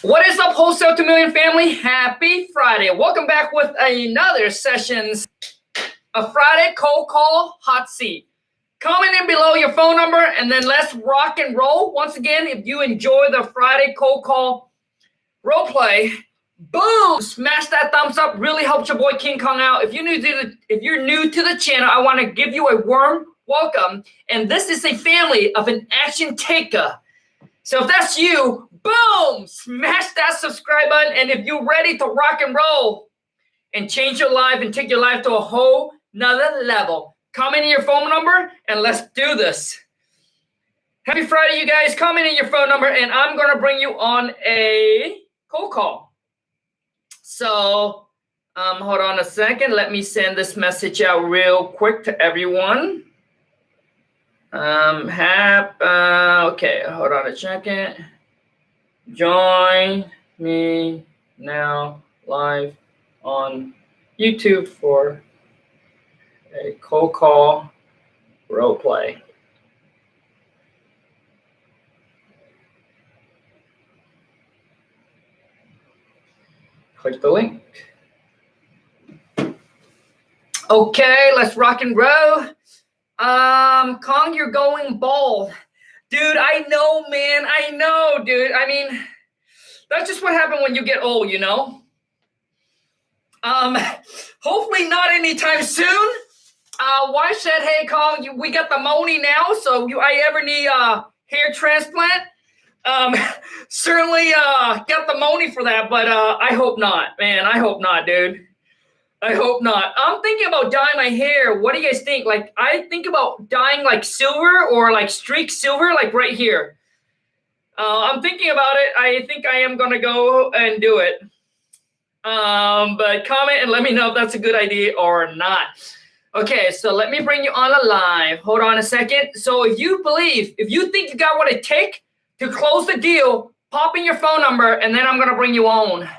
What is up, Wholesale to Million family? Happy Friday. Welcome back with another sessions of Friday Cold Call Hot Seat. Comment in below your phone number and then let's rock and roll. Once again, if you enjoy the Friday Cold Call role play, boom, smash that thumbs up. Really helps your boy King Khang out. If you're new to the channel, I want to give you a warm welcome. And this is a family of an action taker. So if that's you, boom, smash that subscribe button. And if you're ready to rock and roll and change your life and take your life to a whole nother level, comment in your phone number and let's do this. Happy Friday, you guys. Comment in your phone number and I'm going to bring you on a cold call. So hold on a second. Let me send this message out real quick to everyone. Okay, hold on a second. Join me now live on YouTube for a cold call role play. Click the link. Okay, let's rock and roll. Khang, you're going bald. Dude, I know, man. I know, dude. I mean, that's just what happened when you get old, you know? Hopefully not anytime soon. Wife said, hey, Khang, we got the money now, so I ever need a hair transplant? Certainly got the money for that, but I hope not, man. I hope not, dude. I hope not. I'm thinking about dyeing my hair. What do you guys think? Like, I think about dyeing like silver or like streak silver, like right here. I'm thinking about it. I think I am going to go and do it. But comment and let me know if that's a good idea or not. Okay, so let me bring you on a live. Hold on a second. So if you think you got what it takes to close the deal, pop in your phone number and then I'm going to bring you on.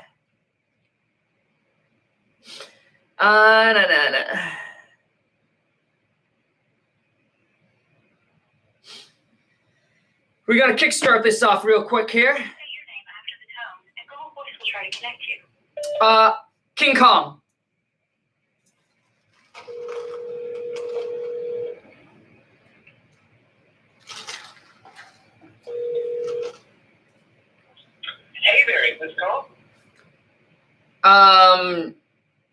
We got to kickstart this off real quick here. Say your name after the tone, and Google Voice will try to connect you. King Khang. Hey there, is this Khang?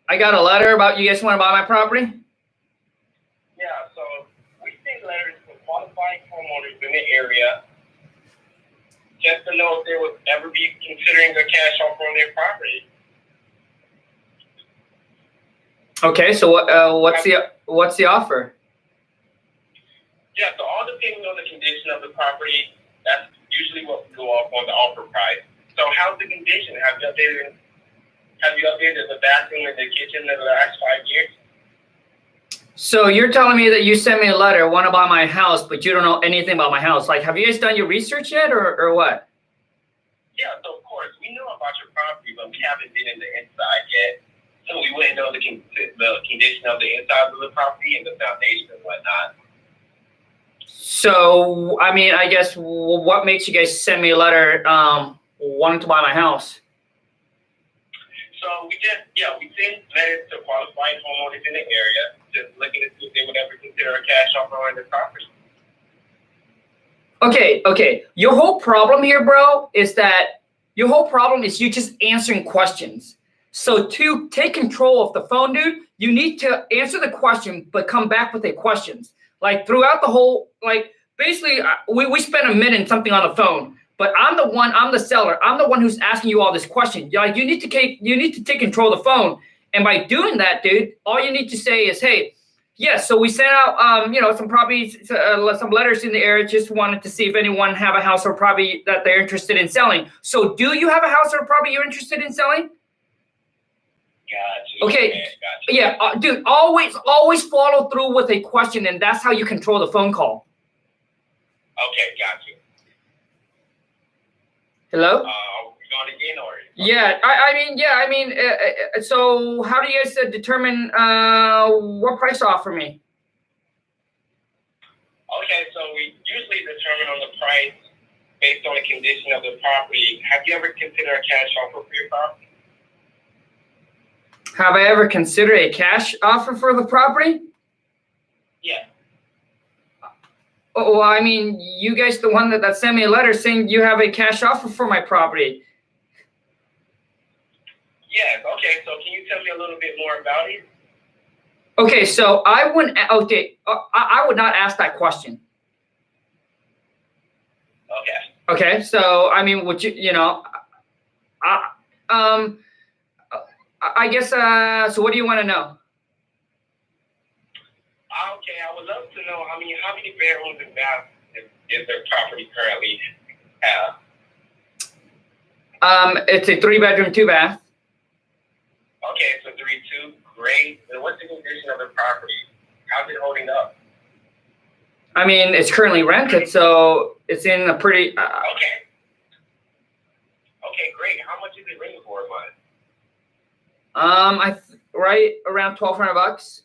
I got a letter about you guys want to buy my property. Yeah, so we send letters to qualified homeowners in the area just to know if they would ever be considering a cash offer on their property. Okay, so what's the offer? Yeah, so all depending on the condition of the property, that's usually what we go off on the offer price. So how's the condition? Have you updated the bathroom and the kitchen in the last 5 years? So you're telling me that you sent me a letter, want to buy my house, but you don't know anything about my house. Like, have you guys done your research yet or what? Yeah, so of course, we know about your property, but we haven't been in the inside yet. So we wouldn't know the condition of the inside of the property and the foundation and whatnot. So, I mean, I guess what makes you guys send me a letter wanting to buy my house? So we send letters to qualified homeowners in the area, just looking to see if they would ever consider a cash offer on their property. Okay. Your whole problem here, bro, is you just answering questions. So to take control of the phone, dude, you need to answer the question, but come back with the questions. Like throughout the whole, like basically we spent a minute something on the phone. But I'm the seller. I'm the one who's asking you all this question. Like you need to take control of the phone. And by doing that, dude, all you need to say is, hey, yes, so we sent out, some properties, some letters in the area. Just wanted to see if anyone have a house or property that they're interested in selling. So do you have a house or property you're interested in selling? Gotcha. Okay. Gotcha. Yeah, dude, always follow through with a question. And that's how you control the phone call. Okay, gotcha. Hello? Are we going again or? Yeah, I mean, so how do you guys determine what price to offer me? Okay, so we usually determine on the price based on the condition of the property, have you ever considered a cash offer for your property? Have I ever considered a cash offer for the property? Yeah. Oh, well, I mean, you guys, the one that sent me a letter saying you have a cash offer for my property. Yes. Okay. So can you tell me a little bit more about it? Okay, so I wouldn't. Okay, I would not ask that question. Okay. Okay, so I mean, would you? I guess. So, what do you want to know? Okay, I would love to know. I mean, how many bedrooms and baths is their property currently have? It's a 3-bedroom, 2-bath. Okay, so 3-2, great. And what's the condition of the property? How's it holding up? I mean, it's currently rented, so it's in a pretty. Okay. Okay, great. How much is it renting for a month? Right around $1,200.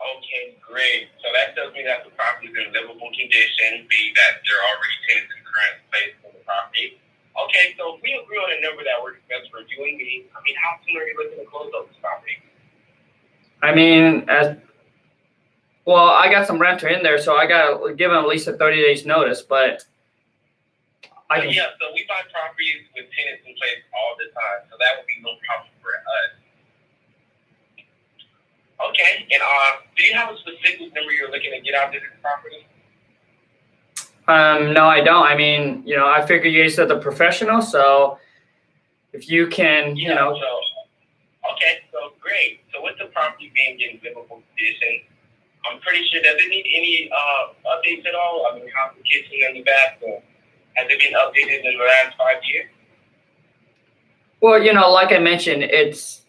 Okay, great. So that tells me that the property is in livable condition, being that there are already tenants in current place in the property. Okay, so if we agree on a number that works best for you and me, I mean, how soon are you looking to close up this property? I mean, I got some renter in there, so I gotta give them at least a 30 days notice. But yeah, so we buy properties with tenants in place all the time, so that would be no problem for us. Okay, and do you have a specific number you're looking to get out of this property? No, I don't. I mean, I figure you guys are the professional, so if you can, Okay, so great. So with the property being in livable condition, I'm pretty sure, does it need any updates at all? I mean, how's the kitchen and the bathroom? Has it been updated in the last 5 years? Well, like I mentioned, it's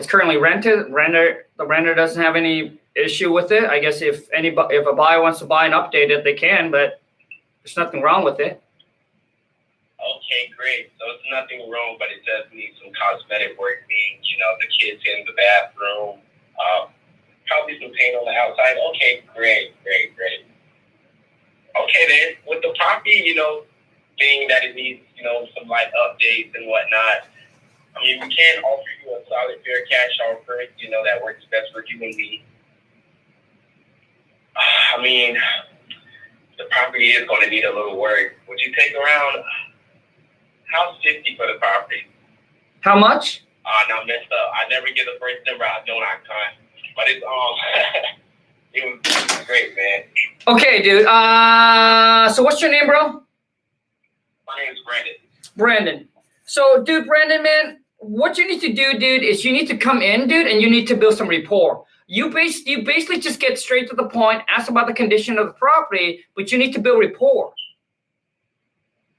currently rented. The renter doesn't have any issue with it. I guess if a buyer wants to buy and update it, they can, but there's nothing wrong with it. Okay, great. So it's nothing wrong, but it does need some cosmetic work, being, the kids in the bathroom, probably some paint on the outside. Okay, great. Okay, then, with the property, being that it needs, some light updates and whatnot, I mean, we can offer you a solid fair cash offer, that works best for you and me. I mean, the property is going to need a little work. Would you take around $50 for the property? How much? No, messed up. I never get the first number. I don't have time. But it's it was great, man. Okay, dude. So what's your name, bro? My name is Brandon. Brandon. So, dude, Brandon, man, what you need to do, dude, is you need to come in, dude, and you need to build some rapport. You basically just get straight to the point, ask about the condition of the property, but you need to build rapport.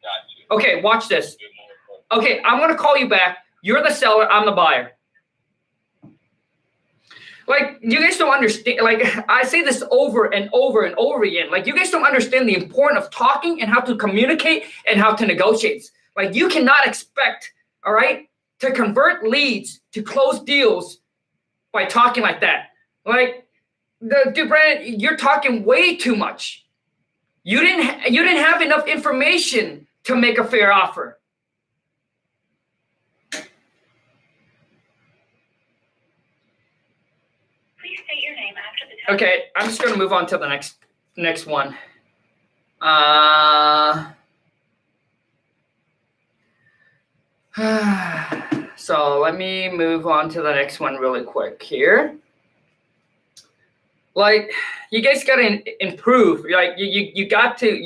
Got you. Okay, watch this. Okay, I'm going to call you back. You're the seller. I'm the buyer. Like, you guys don't understand. Like, I say this over and over and over again. Like, you guys don't understand the importance of talking and how to communicate and how to negotiate. Like, you cannot expect, all right, to convert leads to close deals by talking like that. Like, dude, Brandon, you're talking way too much. You didn't have enough information to make a fair offer. Please state your name after the tone. Okay, I'm just going to move on to the next one. So let me move on to the next one really quick here. Like, you guys got to improve. Like, you got to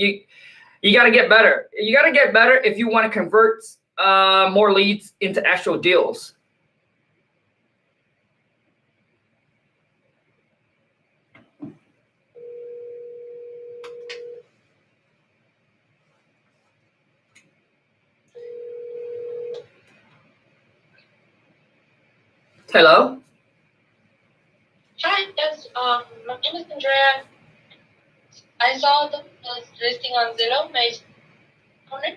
get better. You got to get better if you want to convert more leads into actual deals. Hello? Hi, yes, my name is Andrea. I saw the listing on Zillow. May I come in?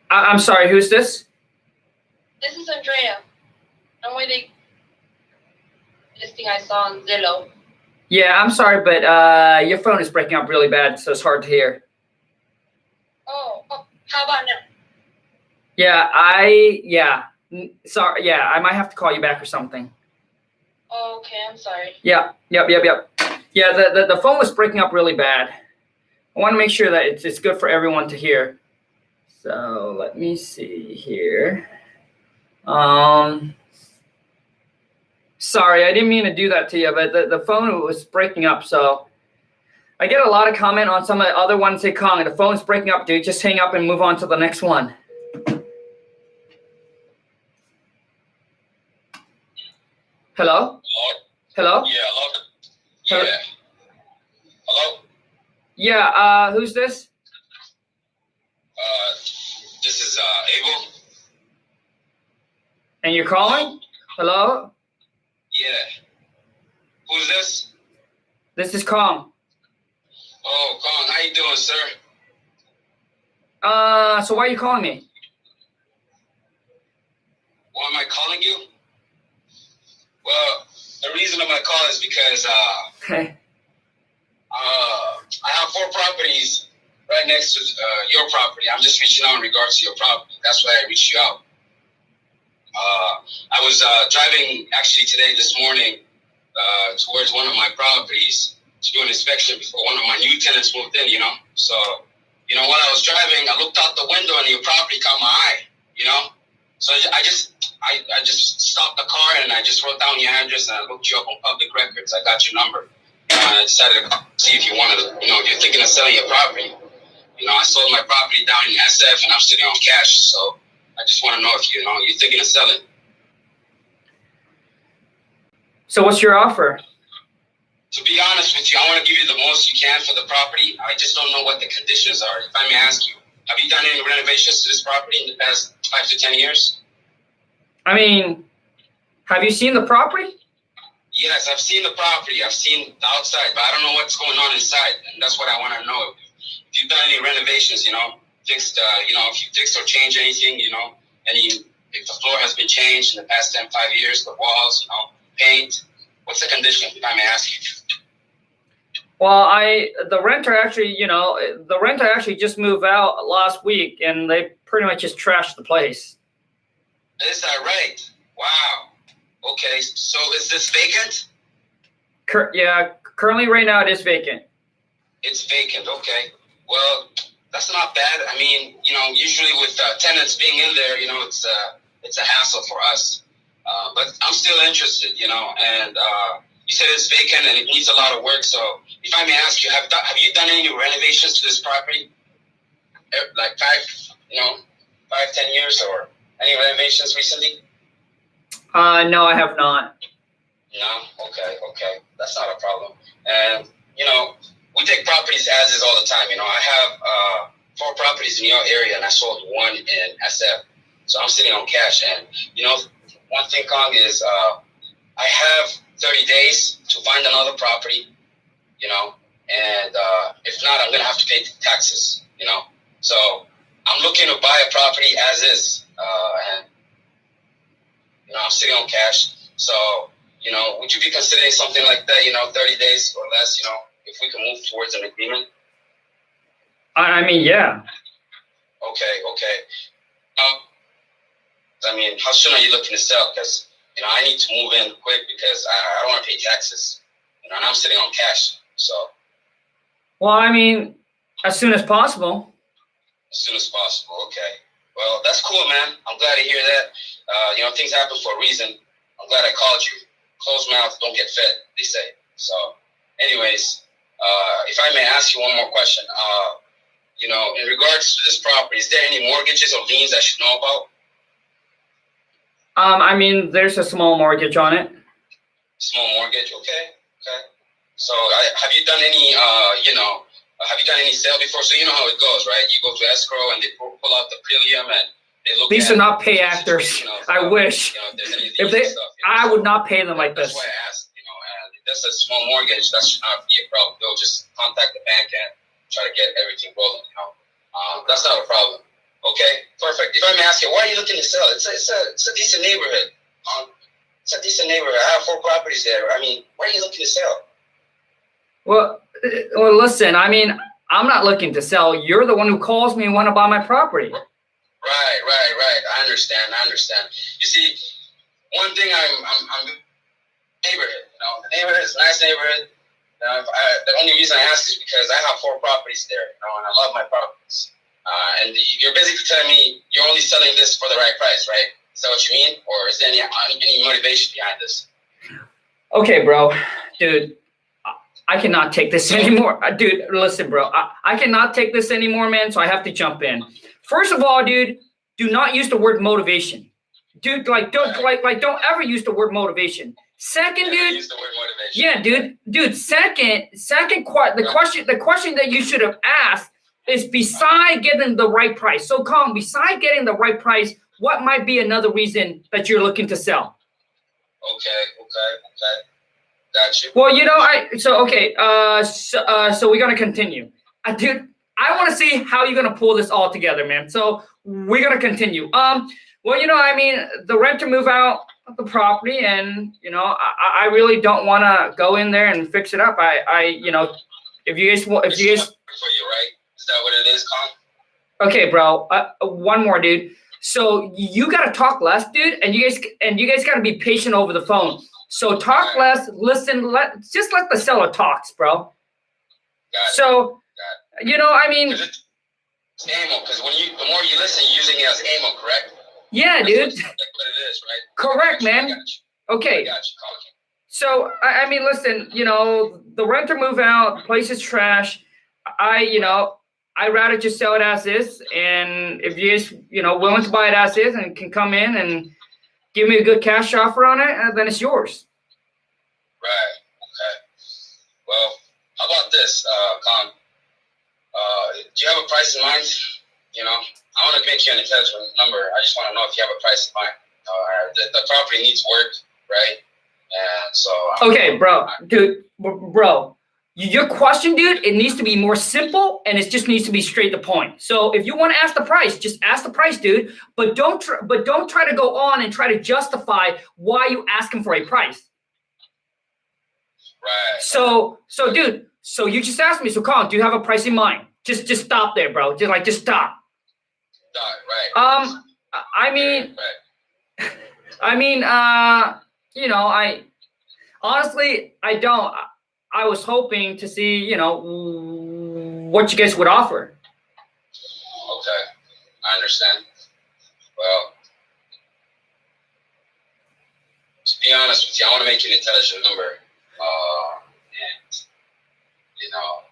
I'm sorry, who's this? This is Andrea. I'm with the listing I saw on Zillow. Yeah, I'm sorry, but your phone is breaking up really bad, so it's hard to hear. How about now? Sorry. Yeah, I might have to call you back or something. Oh, okay, I'm sorry. Yep. Yeah, the phone was breaking up really bad. I want to make sure that it's good for everyone to hear. So let me see here. Sorry, I didn't mean to do that to you, but the phone was breaking up. So I get a lot of comment on some of the other ones. Say, Khang, the phone's breaking up, dude. Just hang up and move on to the next one. Hello? Hello? Yeah, hello. Hello? Yeah. Hello. Yeah. Who's this? This is Abel. And you're calling? Hello? Yeah. Who's this? This is Khang. Oh, Khang, how you doing, sir? So why are you calling me? Why am I calling you? Well, the reason of my call is because Okay. I have 4 properties right next to your property. I'm just reaching out in regards to your property. That's why I reached you out. I was driving actually this morning towards one of my properties to do an inspection before one of my new tenants moved in, So, while I was driving, I looked out the window and your property caught my eye, So I just stopped the car and I just wrote down your address and I looked you up on public records. I got your number. And I decided to see if you wanted to, if you're thinking of selling your property. I sold my property down in SF and I'm sitting on cash. So I just want to know if you're thinking of selling. So what's your offer? To be honest with you, I want to give you the most you can for the property. I just don't know what the conditions are. If I may ask you, have you done any renovations to this property in the past 5 to 10 years? I mean, have you seen the property? Yes, I've seen the property. I've seen the outside, but I don't know what's going on inside. And that's what I want to know. If you've done any renovations, fixed, if you fixed or changed anything, if the floor has been changed in the past 5 years, the walls, paint, what's the condition, if I may ask you? Well, the renter actually just moved out last week, and they pretty much just trashed the place. Is that right? Wow. Okay, so is this vacant? Currently right now it is vacant. It's vacant, okay. Well, that's not bad. I mean, usually with tenants being in there, it's a hassle for us. But I'm still interested, and you said it's vacant and it needs a lot of work. So if I may ask you, have you done any renovations to this property? Like 5-10 years, or any renovations recently? No, I have not. No? Okay. That's not a problem. And, we take properties as is all the time. I have 4 properties in your area and I sold 1 in SF. So I'm sitting on cash. And, one thing, Khang, is I have 30 days to find another property, and if not, I'm going to have to pay taxes, So I'm looking to buy a property as is, and, I'm sitting on cash. So, would you be considering something like that, 30 days or less, if we can move towards an agreement? I mean, yeah. Okay. I mean, how soon are you looking to sell? Because, I need to move in quick because I don't want to pay taxes, and I'm sitting on cash. So. Well, I mean, as soon as possible. As soon as possible. Okay. Well, that's cool, man. I'm glad to hear that. Things happen for a reason. I'm glad I called you. Closed mouths don't get fed, they say. So, anyways, if I may ask you one more question, in regards to this property, is there any mortgages or liens I should know about? I mean, there's a small mortgage on it. Small mortgage, okay. So, have you done any, have you done any sale before? So you know how it goes, right? You go to escrow and they pull out the premium and they look. These do not pay actors. I wish. If they, I would not pay them like this. That's why I asked. And if that's a small mortgage, that should not be a problem. They'll just contact the bank and try to get everything rolling. That's not a problem. Okay, perfect. If I may ask you, why are you looking to sell? It's a decent neighborhood. It's a decent neighborhood. I have 4 properties there. I mean, why are you looking to sell? Well, listen. I mean, I'm not looking to sell. You're the one who calls me and want to buy my property. Right. I understand. You see, one thing I'm neighborhood. You know, the neighborhood is a nice neighborhood. The only reason I ask is because I have 4 properties there, you know, and I love my properties. And you're basically telling me you're only selling this for the right price, right? Is that what you mean? Or is there any motivation behind this? Okay, bro. Dude, I cannot take this anymore. Dude, listen, bro. I cannot take this anymore, man, so I have to jump in. First of all, dude, do not use the word motivation. Dude, don't ever use the word motivation. Second, dude. Use the word motivation. Yeah, dude. Second, the question that you should have asked is beside getting the right price. So, Khang, beside getting the right price, what might be another reason that you're looking to sell? Okay. Got you. Well, you know, so we're gonna continue, dude. I want to see how you're gonna pull this all together, man. So we're gonna continue. Well, you know, I mean, the rent to move out of the property, and you know, I really don't want to go in there and fix it up. You know, if you guys. For you, right? Is that what it is, Khang? Okay, bro. One more, dude. So you gotta talk less, dude, and you guys gotta be patient over the phone. So talk less, listen. Just let the seller talks, bro. So, you know, I mean, it's ammo. Because the more you listen, you're using it as ammo, correct? Yeah, dude. That's what it is, right? Correct, man. Okay. I got you. So I mean, listen. You know, the rent or move out, the place is trash. I'd rather just sell it as is, and if you guys, you know, willing to buy it as is and can come in and give me a good cash offer on it, then it's yours. Right. Okay. Well, how about this, Khang? Do you have a price in mind? You know, I want to make you an intelligent number. I just want to know if you have a price in mind. The property needs work, right? And so. Okay, bro. Your question, dude, it needs to be more simple, and it just needs to be straight to point. So if you want to ask the price, just ask the price, dude. But don't try to go on and try to justify why you ask him for a price. Right. So, dude. So you just asked me. So, Khang, do you have a price in mind? Just stop there, bro. Just stop. Right. I mean, you know, I honestly, I don't. I was hoping to see, you know, what you guys would offer. Okay, I understand. Well, to be honest with you, I want to make you an intelligent number, and you know,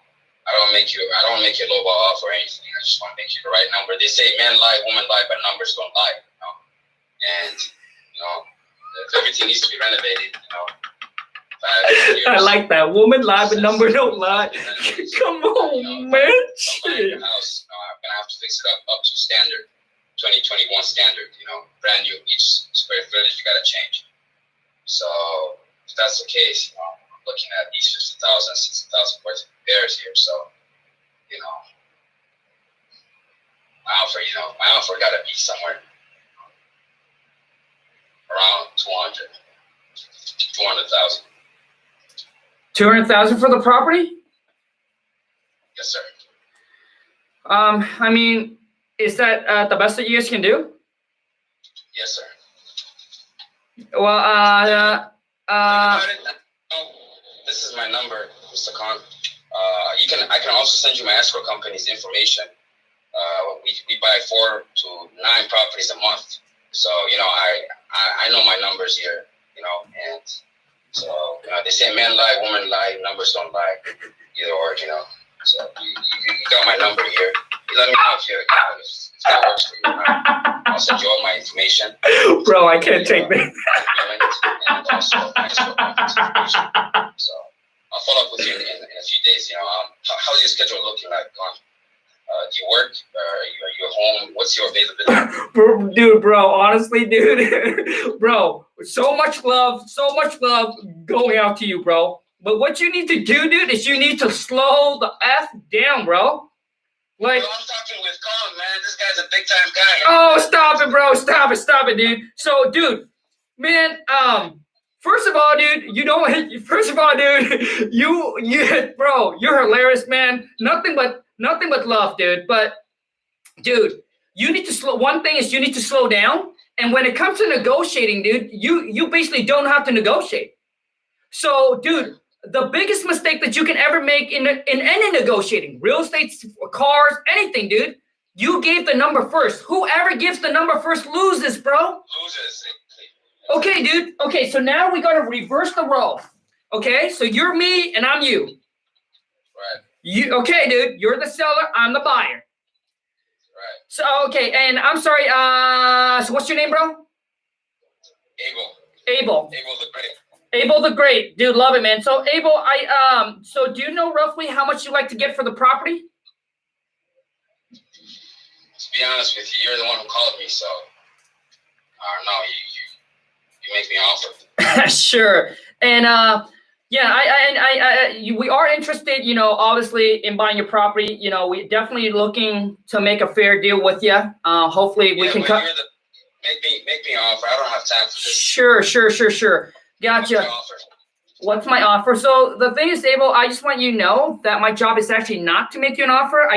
I don't make you a lowball offer or anything. I just want to make you the right number. They say men lie, women lie, but numbers don't lie. You know, and you know, if everything needs to be renovated, you know. I like that. Woman lie, but number don't lie. Come on, man. Your house, I'm gonna have to fix it up to standard, 2021 standard. You know, brand new. Each square footage you gotta change. So if that's the case, you know, I'm looking at these 50,000, 60,000 worth of repairs here. So you know, my offer gotta be somewhere around 200,000. 200,000 for the property? Yes, sir. I mean, is that the best that you guys can do? Yes, sir. Well, this is my number, Mr. Khang. I can also send you my escrow company's information. We buy 4 to 9 properties a month. So, you know, I know my numbers here, you know, and so, you know, they say men lie, women lie, numbers don't lie, either or, you know. So you got my number here. You let me know if that works for you. Right? I'll send you all my information. Bro, I can't take that. And also my escrow company's information. So I'll follow up with you in a few days. You know, how's your schedule looking like? Do you work? Are you at home? What's your availability? Dude, bro, honestly, dude, bro, so much love going out to you, bro. But what you need to do, dude, is you need to slow the F down, bro. Like, I'm talking with Khang, man. This guy's a big time guy. Oh, stop it, bro. Stop it, dude. So, dude, man, first of all, dude, bro, you're hilarious, man. Nothing Nothing but love, dude. But, dude, you need to slow. One thing is you need to slow down. And when it comes to negotiating, dude, you basically don't have to negotiate. So, dude, the biggest mistake that you can ever make in any negotiating, real estate, cars, anything, dude, you gave the number first. Whoever gives the number first loses, bro. Loses. Okay, dude. Okay, so now we got to reverse the role. Okay, so you're me and I'm you. Right. Okay, dude, you're the seller, I'm the buyer. Right. So, okay, and I'm sorry, so what's your name, bro? Abel. Abel the Great. Abel the Great. Dude, love it, man. So, Abel, so do you know roughly how much you like to get for the property? To be honest with you, you're the one who called me, so no, you make me an offer. Sure. And yeah, we are interested, you know, obviously in buying your property. You know, we're definitely looking to make a fair deal with you. Hopefully we can cut. Make me an offer. I don't have time for this. Sure. Gotcha. What's my offer? So the thing is, Abel, I just want you to know that my job is actually not to make you an offer.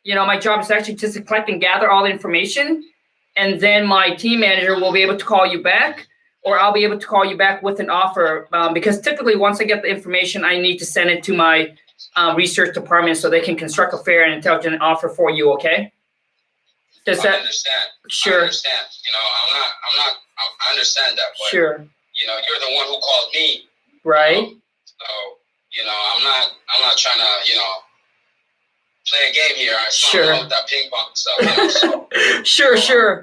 My job is actually just to collect and gather all the information. And then my team manager will be able to call you back, or I'll be able to call you back with an offer. Because typically once I get the information, I need to send it to my research department so they can construct a fair and intelligent offer for you. Okay? Does that? I understand. Sure. I understand. You know, I understand that. But, sure. You know, you're the one who called me. Right. So, you know, I'm not trying to, you know, play a game here. Sure. With that ping pong stuff. You know, so, sure.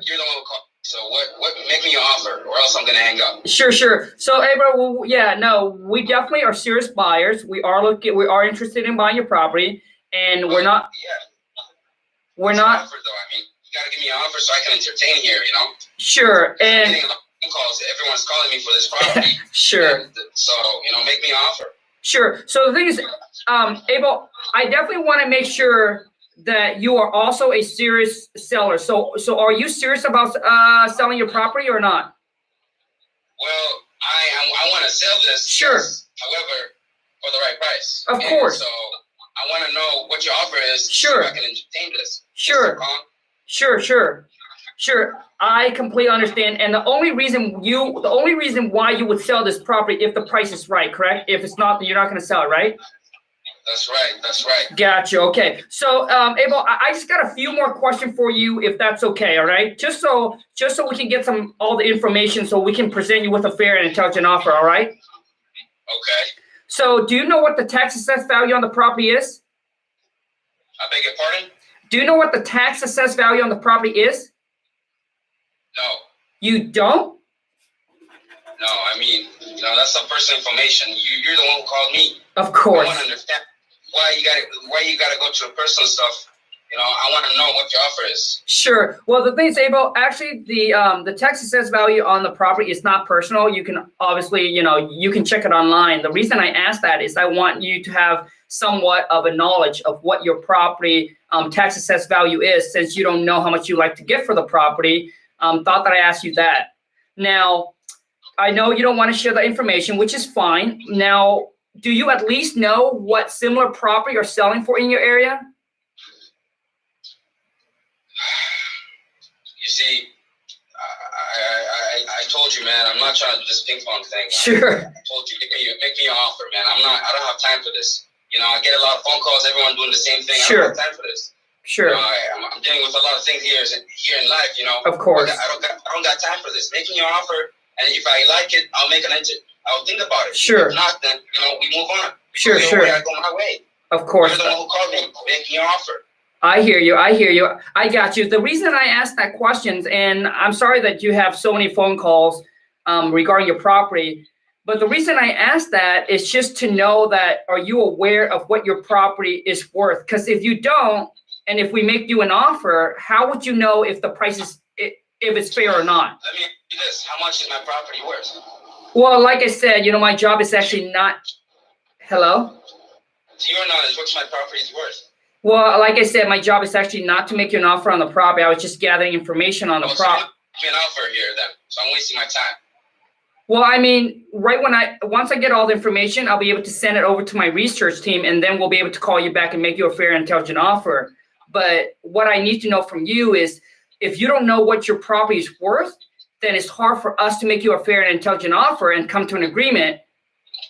You're the one who called. So what? Make me an offer, or else I'm gonna hang up. Sure. So, Abel, we definitely are serious buyers. We are interested in buying your property, and we're not. Yeah. We're not. Offer, though. I mean, you gotta give me an offer so I can entertain here. You know. Sure. And I'm getting a lot of phone calls. Everyone's calling me for this property. Sure. And so make me an offer. Sure. So the thing is, Abel, I definitely want to make sure that you are also a serious seller. So are you serious about selling your property or not? Well, I want to sell this. Sure. Yes, however, for the right price. Of course. So I want to know what your offer is. Sure. So I can entertain this. Sure. Sure. I completely understand. And the only reason why you would sell this property if the price is right, correct? If it's not, then you're not going to sell it, right? That's right. Gotcha. Okay. So, Abel, I just got a few more questions for you, if that's okay. All right. Just so we can get all the information, so we can present you with a fair and intelligent offer. All right. Okay. So, do you know what the tax assessed value on the property is? I beg your pardon? Do you know what the tax assessed value on the property is? No. You don't? No. I mean, that's some personal information. You're the one who called me. Of course. I want to understand why you gotta go to the personal stuff. I want to know what your offer is. Sure. Well, the thing is, Abel, actually, the tax assessed value on the property is not personal. You can obviously, you can check it online. The reason I asked that is I want you to have somewhat of a knowledge of what your property tax assessed value is, since you don't know how much you like to get for the property. Thought that I asked you that. Now, I know you don't want to share the information, which is fine. Now, do you at least know what similar property are selling for in your area? You see, I told you, man, I'm not trying to do this ping pong thing. Sure. I told you, make me an offer, man. I don't have time for this. I get a lot of phone calls, everyone doing the same thing. Sure. I don't have time for this. Sure. I'm dealing with a lot of things here in life, Of course. I don't got time for this. Make me an offer, and if I like it, I'll make I'll think about it. Sure. If not, then we move on. Sure. I go my way. Of course. You're the one who called me. Make me an offer. I hear you. I got you. The reason I asked that question, and I'm sorry that you have so many phone calls regarding your property, but the reason I asked that is just to know that, are you aware of what your property is worth? Because if you don't, and if we make you an offer, how would you know if the price is, if it's fair or not? Let me ask you this. How much is my property worth? Well, like I said, my job is actually not, hello? To your knowledge, what's my property worth? Well, like I said, my job is actually not to make you an offer on the property. I was just gathering information on the property. So you an offer here then, so I'm wasting my time. Well, I mean, once I get all the information, I'll be able to send it over to my research team, and then we'll be able to call you back and make you a fair and intelligent offer. But what I need to know from you is, if you don't know what your property is worth, then it's hard for us to make you a fair and intelligent offer and come to an agreement.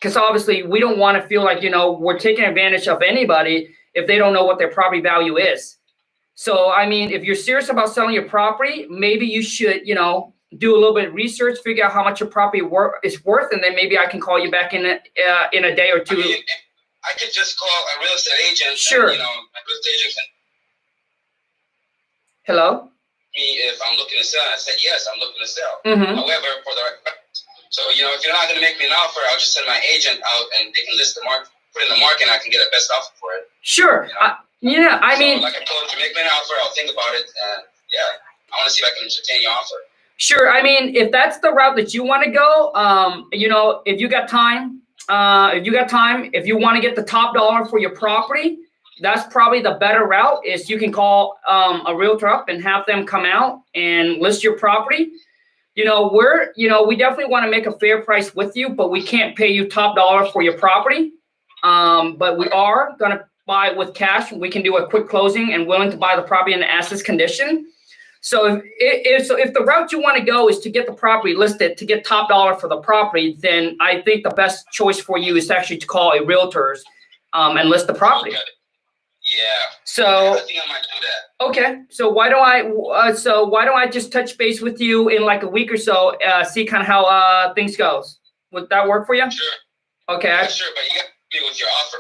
Because obviously we don't want to feel like, we're taking advantage of anybody if they don't know what their property value is. So, I mean, if you're serious about selling your property, maybe you should, do a little bit of research, figure out how much your property is worth, and then maybe I can call you back in a day or two. I mean, I could just call a real estate agent. Sure. And, a real estate agent can. Hello? Me, if I'm looking to sell, I said yes, I'm looking to sell. Mm-hmm. However, so if you're not going to make me an offer, I'll just send my agent out and they can list the market, put in the market, and I can get a best offer for it. Sure. I mean, like I told you, make me an offer, I'll think about it, and I want to see if I can entertain your offer. Sure. I mean, if that's the route that you want to go, if you got time, if you want to get the top dollar for your property, that's probably the better route. Is you can call a realtor up and have them come out and list your property. We definitely want to make a fair price with you, but we can't pay you top dollar for your property. But we are going to buy it with cash. We can do a quick closing and willing to buy the property in the as-is condition. So if the route you want to go is to get the property listed, to get top dollar for the property, then I think the best choice for you is actually to call a realtors and list the property. Yeah. So I think I might do that. Okay. So why don't I just touch base with you in like a week or so, see kind of how things goes. Would that work for you? Sure. Okay. Yeah, sure, but you got to be with your offer,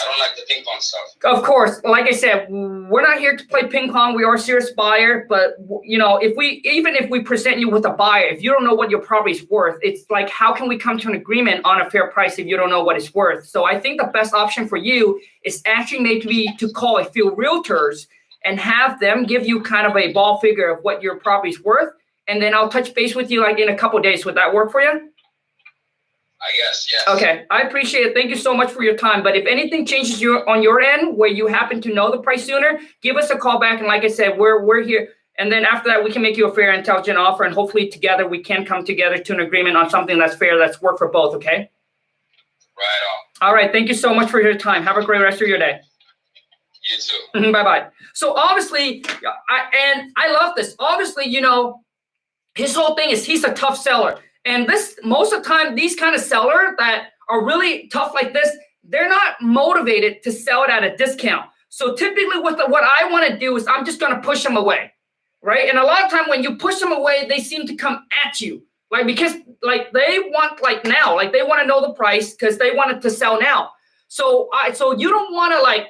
I don't like the ping pong stuff. Of course. Like I said, we're not here to play ping pong. We are a serious buyer, but if we present you with a buyer, if you don't know what your property is worth, it's like, how can we come to an agreement on a fair price if you don't know what it's worth? So I think the best option for you is actually maybe to call a few realtors and have them give you kind of a ball figure of what your property is worth. And then I'll touch base with you like in a couple of days. Would that work for you? I guess, yes. Okay, I appreciate it. Thank you so much for your time. But if anything changes on your end where you happen to know the price sooner, give us a call back. And like I said, we're here. And then after that, we can make you a fair, intelligent offer. And hopefully together we can come together to an agreement on something that's fair, that's work for both, okay? Right on. All right, thank you so much for your time. Have a great rest of your day. You too. Bye-bye. So obviously, I love this. Obviously, his whole thing is he's a tough seller. And most of the time, these kind of sellers that are really tough like this, they're not motivated to sell it at a discount. So typically what I want to do is I'm just going to push them away, right? And a lot of time when you push them away, they seem to come at you, because they want now, they want to know the price because they want it to sell now. So you don't want to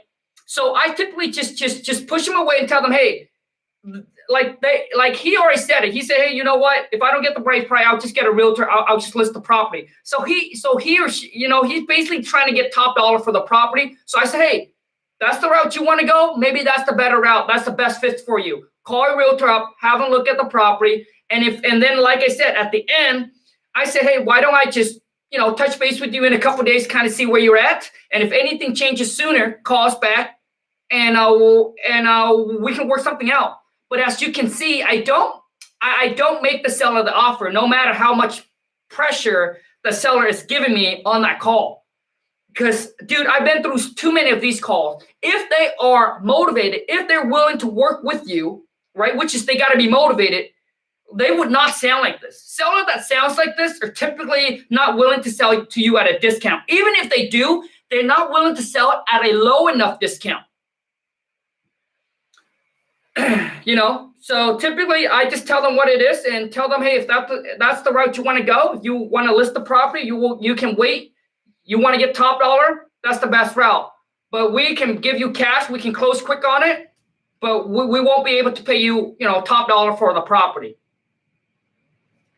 so I typically just push them away and tell them, hey, he already said it. He said, hey, you know what? If I don't get the right price, I'll just get a realtor. I'll just list the property. So he or she, he's basically trying to get top dollar for the property. So I said, hey, that's the route you want to go. Maybe that's the better route. That's the best fit for you. Call a realtor up, have them look at the property. And then, like I said, at the end, I said, hey, why don't I just, touch base with you in a couple of days, kind of see where you're at. And if anything changes sooner, call us back and we can work something out. But as you can see, I don't make the seller the offer, no matter how much pressure the seller is giving me on that call. Because, dude, I've been through too many of these calls. If they are motivated, if they're willing to work with you, right, which is they got to be motivated, they would not sound like this. Seller that sounds like this are typically not willing to sell to you at a discount. Even if they do, they're not willing to sell it at a low enough discount. So typically I just tell them what it is and tell them, hey, if that's the route you want to go, if you want to list the property, you can wait. You want to get top dollar, that's the best route. But we can give you cash, we can close quick on it, but we won't be able to pay you, top dollar for the property.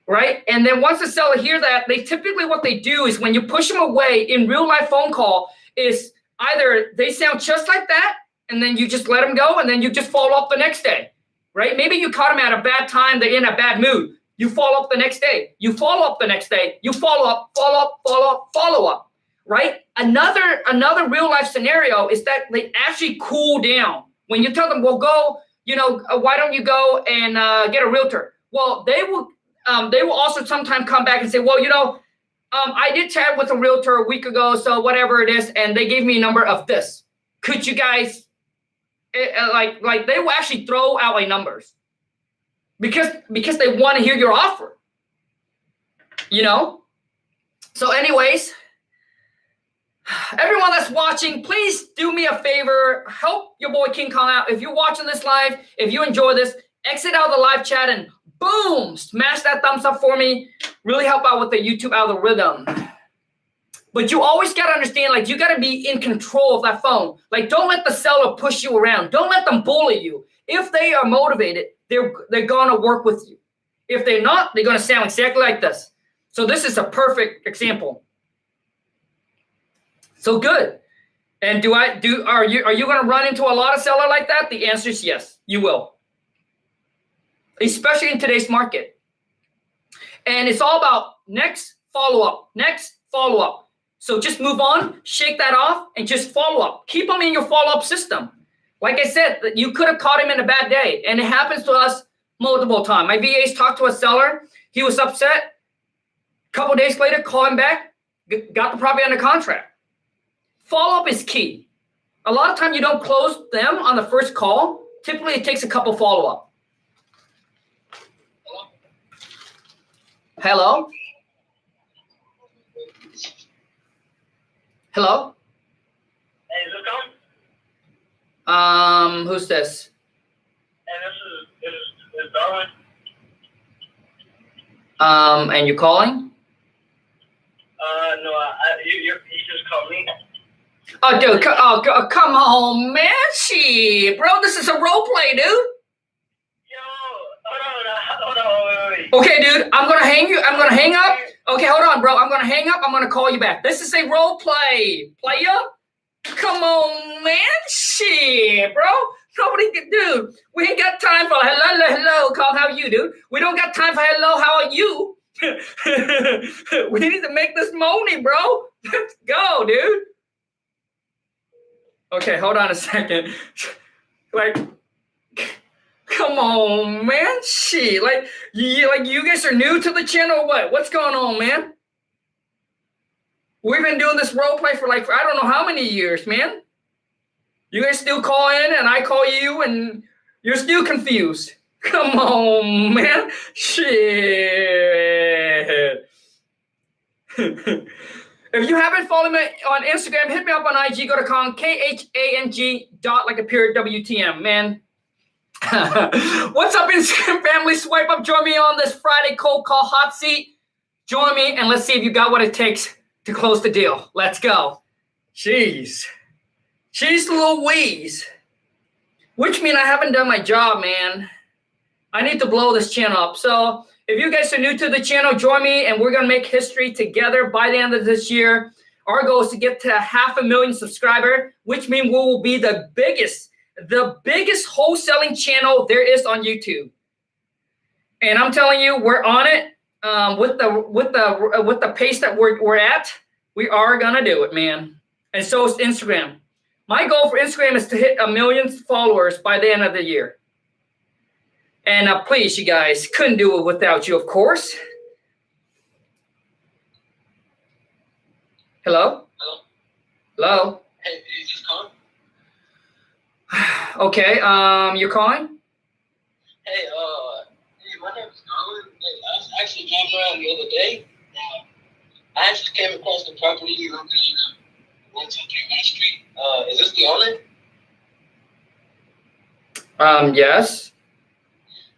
Right? And then once the seller hear that, they typically what they do is when you push them away in real life phone call is either they sound just like that, and then you just let them go, and then you just follow up the next day, right? Maybe you caught them at a bad time, they're in a bad mood. You follow up the next day. You follow up the next day. You follow up, right? Another real life scenario is that they actually cool down. When you tell them, well, go, why don't you go and get a realtor? Well, they will, they will also sometimes come back and say, well, I did chat with a realtor a week ago, so whatever it is, and they gave me a number of this. Could you guys, like they will actually throw out like numbers because they want to hear your offer, So anyways, everyone that's watching, please do me a favor. Help your boy King Khang out. If you're watching this live, if you enjoy this, exit out of the live chat and boom, smash that thumbs up for me. Really help out with the YouTube algorithm. But you always got to understand, like, you got to be in control of that phone. Like, don't let the seller push you around. Don't let them bully you. If they are motivated, they're going to work with you. If they're not, they're going to sound exactly like this. So this is a perfect example. So good. And are you going to run into a lot of seller like that? The answer is yes, you will. Especially in today's market. And it's all about next follow-up, next follow-up. So just move on, shake that off, and just follow up. Keep them in your follow-up system. Like I said, you could have caught him in a bad day, and it happens to us multiple times. My VAs talked to a seller. He was upset. A couple days later, call him back, got the property under contract. Follow-up is key. A lot of times you don't close them on the first call. Typically, it takes a couple follow-up. Hello? Hello? Hey, is this Khang? Who's this? Hey, this is Darwin. And you're calling? No, you just called me. Oh, dude, come on, man. Shit, bro, this is a role play, dude. Yo, hold on, wait. Okay, dude, I'm gonna hang up. Okay, hold on, bro. I'm gonna hang up. I'm gonna call you back. This is a role play. Player? Come on, man. Shit, bro. Nobody can do. We ain't got time for hello, Khang. How are you, dude? We don't got time for hello, how are you? We need to make this money, bro. Let's go, dude. Okay, hold on a second. Like, come on, man. Shit. Like you guys are new to the channel or what? What's going on, man? We've been doing this role play for I don't know how many years, man. You guys still call in and I call you and you're still confused. Come on, man. Shit. If you haven't followed me on Instagram, hit me up on IG. Go to Khang, Khang, like a period, WTM, man. What's up, Instagram family? Swipe up. Join me on this Friday cold call hot seat. Join me and let's see if you got what it takes to close the deal. Let's go. Jeez Louise. Which means I haven't done my job, man. I need to blow this channel up. So if you guys are new to the channel, join me and we're going to make history together by the end of this year. Our goal is to get to 500,000 subscribers, which means we will be the biggest wholesaling channel there is on YouTube. And I'm telling you, we're on it. With the pace that we're at, we are gonna do it, man. And so is Instagram. My goal for Instagram is to hit 1 million followers by the end of the year. And please, you guys, couldn't do it without you, of course. Hello? Hello? Hey, is this Khang? Okay, you're calling? Hey, my name is Darwin. Hey, I was actually driving around the other day. I actually came across the property located on 123 Main Street. Is this the owner? Yes.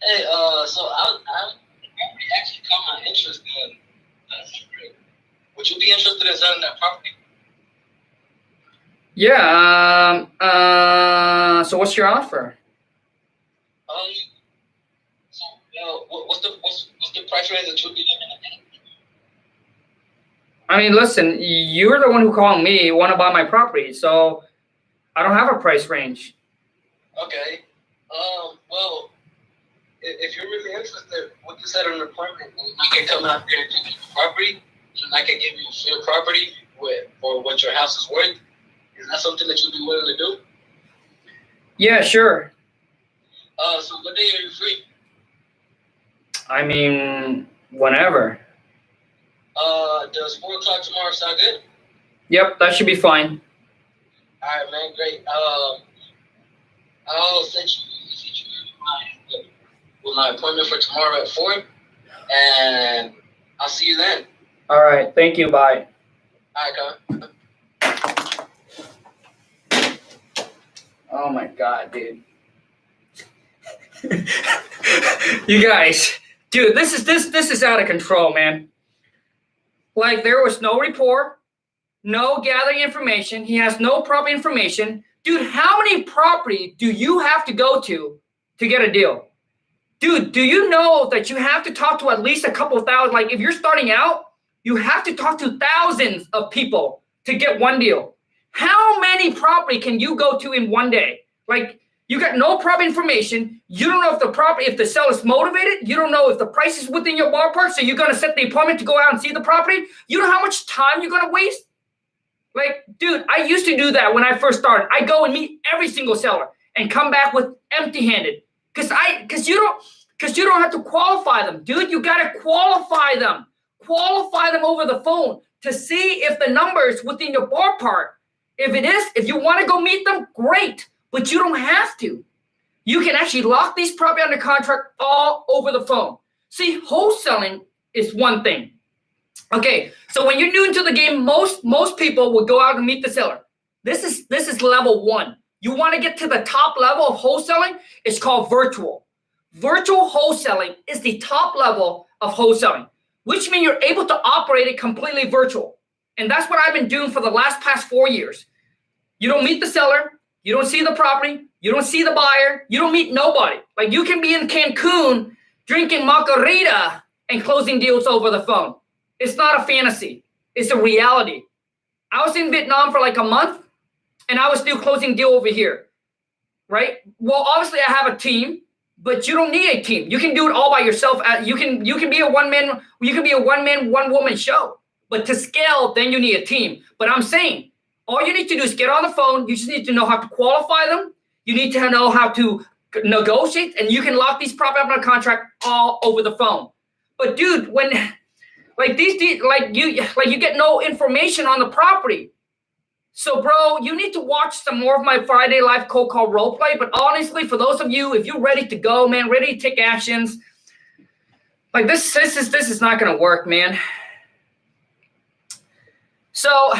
Hey, so I actually caught my interest in would you be interested in selling that property? Yeah. So what's your offer? So what's the price range that you'll be looking at? I mean, listen, you're the one who called me, want to buy my property, so I don't have a price range. Okay. Well, if you're really interested, we can set an appointment and I can come out there and take the property, and I can give you a fair property for what your house is worth. Is that something that you'd be willing to do? Yeah, sure. So what day are you free? I mean, Whenever. Does 4 o'clock tomorrow sound good? Yep, that should be fine. All right, man, great. I'll send you my appointment for tomorrow at 4, and I'll see you then. All right, thank you. Bye. All right, Khang. Oh my God, dude. You guys, dude, this is out of control, man. Like, there was no rapport, no gathering information. He has no proper information. Dude, how many property do you have to go to get a deal? Dude, do you know that you have to talk to at least a couple thousand? Like, if you're starting out, you have to talk to thousands of people to get one deal. How many property can you go to in one day? Like, you got no proper information. You don't know if the seller's motivated. You don't know if the price is within your ballpark. So you're going to set the appointment to go out and see the property. You know how much time you're going to waste? Like, dude, I used to do that when I first started. I go and meet every single seller and come back with empty-handed. Because you don't have to qualify them, dude. You got to qualify them. Qualify them over the phone to see if the number is within your ballpark. If it is, if you want to go meet them, great. But you don't have to. You can actually lock these property under contract all over the phone. See, wholesaling is one thing. Okay, so when you're new into the game, most people will go out and meet the seller. This is level 1. You want to get to the top level of wholesaling? It's called virtual. Virtual wholesaling is the top level of wholesaling, which means you're able to operate it completely virtual. And that's what I've been doing for the past 4 years. You don't meet the seller. You don't see the property. You don't see the buyer. You don't meet nobody. Like, you can be in Cancun drinking margarita and closing deals over the phone. It's not a fantasy. It's a reality. I was in Vietnam for like a month, and I was still closing deal over here, right? Well, obviously I have a team, but you don't need a team. You can do it all by yourself. You can be a one-man, one-woman show. But to scale, then you need a team. But I'm saying, all you need to do is get on the phone. You just need to know how to qualify them. You need to know how to negotiate, and you can lock these property up on a contract all over the phone. But dude, when you get no information on the property. So bro, you need to watch some more of my Friday live cold call role play. But honestly, for those of you, if you're ready to go, man, ready to take actions, like this is not gonna work, man. So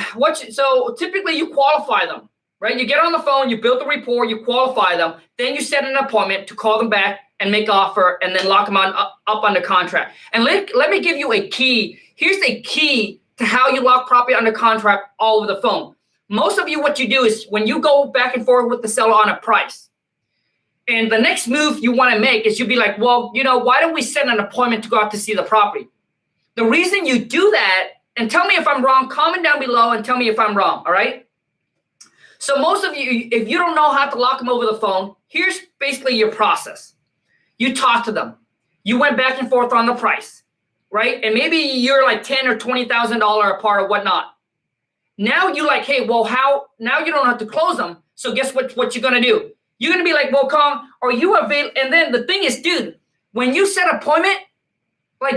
typically you qualify them, right? You get on the phone, you build the rapport, you qualify them, then you set an appointment to call them back and make offer, and then lock them up under contract. And let me give you a key. Here's a key to how you lock property under contract all over the phone. Most of you, what you do is when you go back and forth with the seller on a price, and the next move you want to make is you'll be like, well, why don't we set an appointment to go out to see the property? The reason you do that, and tell me if I'm wrong, comment down below and tell me if I'm wrong, all right? So most of you, if you don't know how to lock them over the phone, here's basically your process. You talk to them. You went back and forth on the price, right? And maybe you're like $10,000 or $20,000 apart or whatnot. Now you like, hey, well, now you don't have to close them. So guess what you're going to do? You're going to be like, well, Khang, are you available? And then the thing is, dude, when you set an appointment,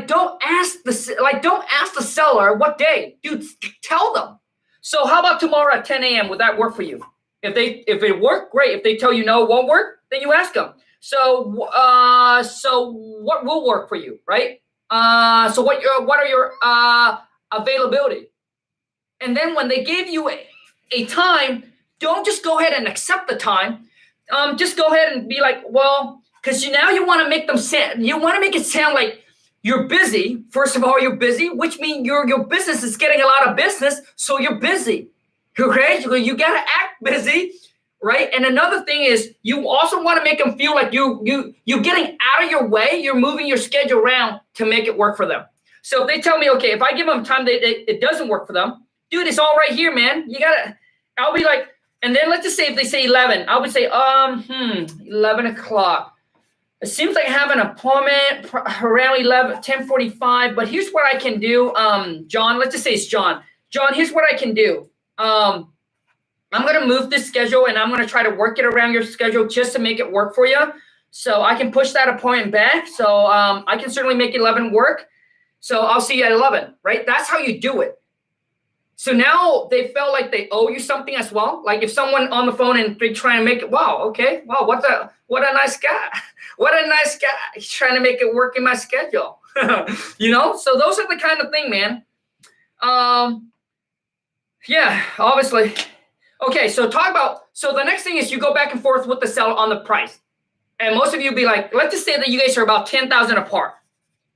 don't ask the seller what day, dude, tell them. So how about tomorrow at 10 a.m.? Would that work for you? If it worked, great. If they tell you no, it won't work, then you ask them. So what will work for you, right? So what are your availability? And then when they give you a time, don't just go ahead and accept the time. Just go ahead and be like, well, because now you want to make it sound like you're busy. First of all, you're busy, which means your business is getting a lot of business, so you're busy. Okay, you gotta act busy, right? And another thing is you also want to make them feel like you're getting out of your way. You're moving your schedule around to make it work for them. So if they tell me, okay, if I give them time that it doesn't work for them, dude, it's all right here, man. I'll be like, and then let's just say if they say 11, I would say, 11 o'clock. It seems like I have an appointment around 10:45, but here's what I can do. John, let's just say it's John. John, here's what I can do. I'm going to move this schedule, and I'm going to try to work it around your schedule just to make it work for you. So I can push that appointment back. So I can certainly make 11 work. So I'll see you at 11, right? That's how you do it. So now they felt like they owe you something as well. Like if someone on the phone and they're trying to make it, wow, okay, wow, what a nice guy. What a nice guy. He's trying to make it work in my schedule. You know, so those are the kind of thing, man. Yeah, obviously. Okay, so the next thing is you go back and forth with the seller on the price. And most of you be like, let's just say that you guys are about 10,000 apart.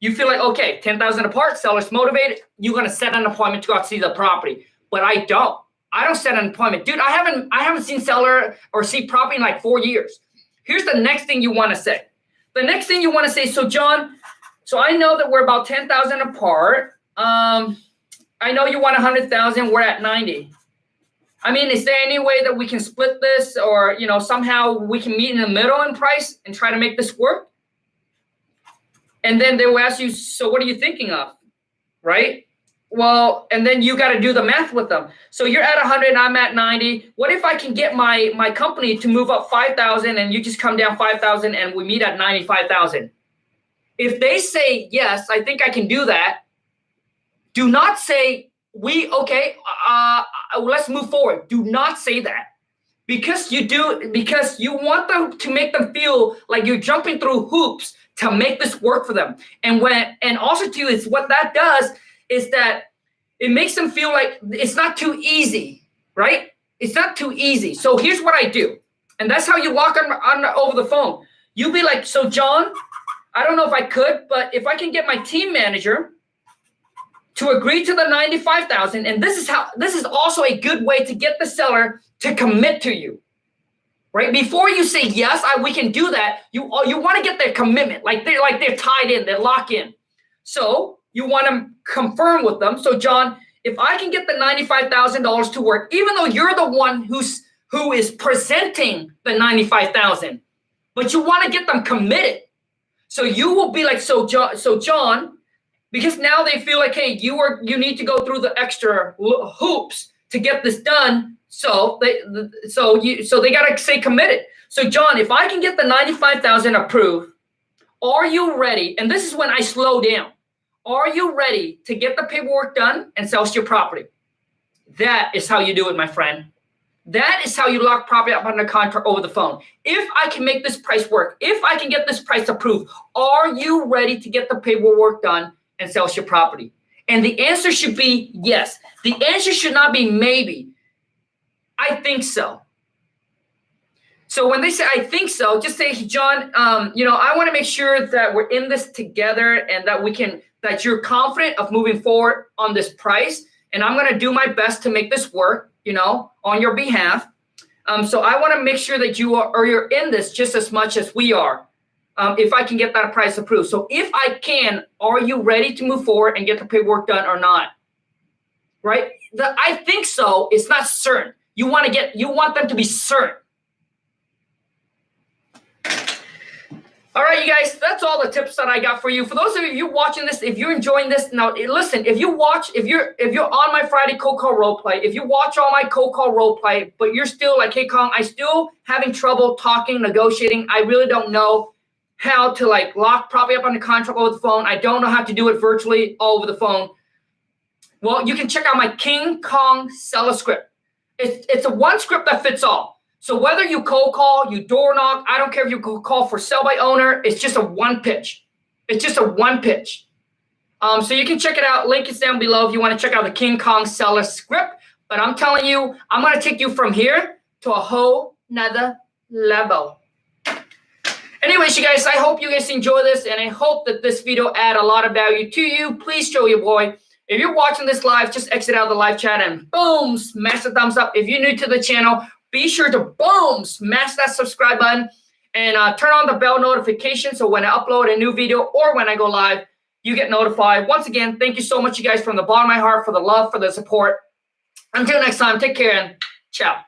You feel like, okay, 10,000 apart, seller's motivated. You're going to set an appointment to go out see the property. But I don't set an appointment. Dude, I haven't seen seller or see property in like 4 years. Here's the next thing you want to say. The next thing you want to say, so John, so I know that we're about 10,000 apart. I know you want 100,000. We're at 90. I mean, is there any way that we can split this or, you know, somehow we can meet in the middle in price and try to make this work? And then they will ask you, so what are you thinking of? Right? Well, and then you got to do the math with them. So you're at 100, I'm at 90. What if I can get my company to move up 5,000 and you just come down 5,000 and we meet at 95,000? If they say, yes, I think I can do that, do not say, let's move forward. Do not say that. Because you want them to make them feel like you're jumping through hoops to make this work for them. And also too, is what that does is that it makes them feel like it's not too easy, right? It's not too easy. So here's what I do. And that's how you walk on over the phone. You'll be like, so John, I don't know if I could, but if I can get my team manager to agree to the 95,000, and this is also a good way to get the seller to commit to you. Right before you say yes, we can do that. You want to get their commitment, like they're tied in, they're locked in. So you want to confirm with them. So John, if I can get the $95,000 to work, even though you're the one who is presenting the 95,000, but you want to get them committed. So you will be like, so John, because now they feel like, hey, you need to go through the extra hoops to get this done. So they got to stay committed. So John, if I can get the 95,000 approved, are you ready? And this is when I slow down. Are you ready to get the paperwork done and sell your property? That is how you do it, my friend. That is how you lock property up under contract over the phone. If I can make this price work, if I can get this price approved, are you ready to get the paperwork done and sell your property? And the answer should be yes. The answer should not be maybe. I think so. So when they say I think so, just say, John, I want to make sure that we're in this together and that you're confident of moving forward on this price. And I'm going to do my best to make this work, on your behalf. So I want to make sure that you're in this just as much as we are. If I can get that price approved. So if I can, are you ready to move forward and get the paperwork done or not? Right? I think so. It's not certain. You want them to be certain. All right, you guys, that's all the tips that I got for you. For those of you watching this, if you're enjoying this, now listen, if you're on my Friday cold call role play, if you watch all my cold call role play, but you're still like, hey, Khang, I still having trouble talking, negotiating. I really don't know how to lock property up on the contract over the phone. I don't know how to do it virtually all over the phone. Well, you can check out my King Kong seller script. It's a one script that fits all. So whether you cold call, you door knock, I don't care if you call for sell by owner, it's just a one pitch. It's just a one pitch. So you can check it out. Link is down below if you want to check out the King Kong seller script. But I'm telling you, I'm going to take you from here to a whole nother level. Anyways, you guys, I hope you guys enjoy this, and I hope that this video add a lot of value to you. Please show your boy. If you're watching this live, just exit out of the live chat and boom, smash the thumbs up. If you're new to the channel, be sure to boom, smash that subscribe button and turn on the bell notification so when I upload a new video or when I go live, you get notified. Once again, thank you so much, you guys, from the bottom of my heart for the love, for the support. Until next time, take care and ciao.